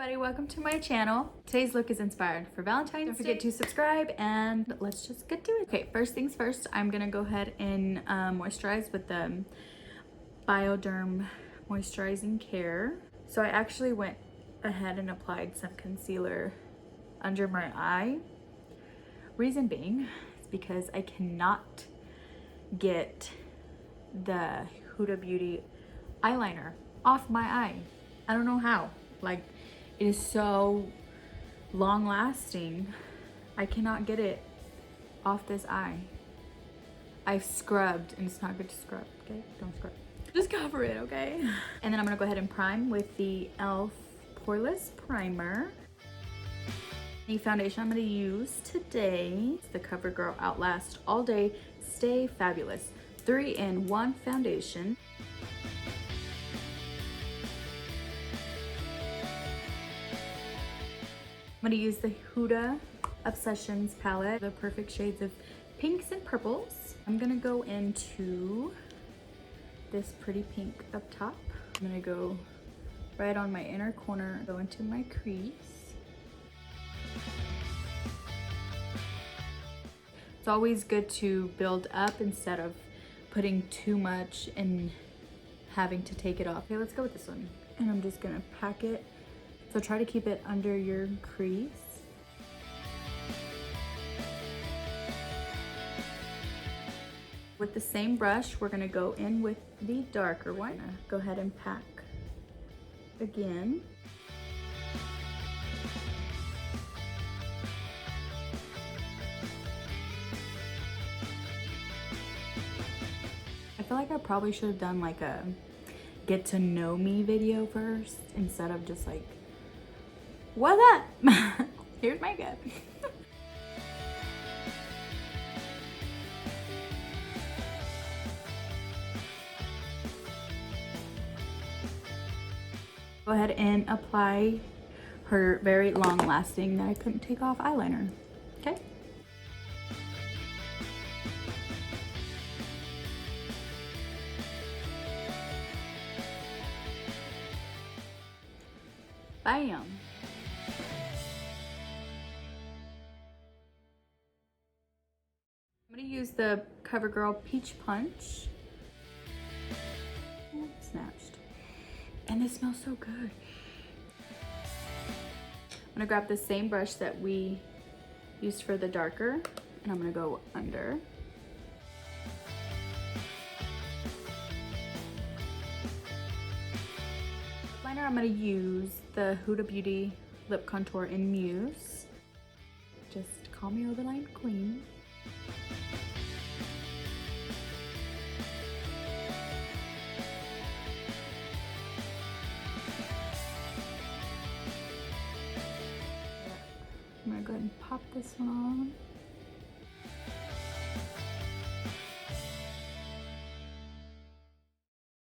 everybody, welcome to my channel. Today's look is inspired for Valentine's Day. Don't forget to subscribe and let's just get to it. Okay, first things first, I'm gonna go ahead and moisturize with the Bioderma Moisturizing Care. So I actually went ahead and applied some concealer under my eye. Reason being is because I cannot get the Huda Beauty eyeliner off my eye. I don't know how. Like, it is so long lasting. I cannot get it off this eye. I've scrubbed and it's not good to scrub, okay? Don't scrub. Just cover it, okay? And then I'm gonna go ahead and prime with the e.l.f. Poreless Primer. The foundation I'm gonna use today is the Covergirl Outlast All Day Stay Fabulous 3-in-1 foundation. I'm gonna use the Huda Obsessions palette, the perfect shades of pinks and purples. I'm gonna go into this pretty pink up top. I'm gonna go right on my inner corner, go into my crease. It's always good to build up instead of putting too much and having to take it off. Okay, let's go with this one. And I'm just gonna pack it. So try to keep it under your crease. With the same brush, we're gonna go in with the darker one. Go ahead and pack again. I feel like I probably should have done like a get to know me video first instead of just like, what's up? Here's makeup. Go ahead and apply her very long lasting that I couldn't take off eyeliner, okay? Bam. I'm gonna use the CoverGirl Peach Punch. Oh, snatched. And it smells so good. I'm gonna grab the same brush that we used for the darker, and I'm gonna go under. Liner, I'm gonna use the Huda Beauty Lip Contour in Muse. Just call me Overline Queen. I'm gonna go ahead and pop this one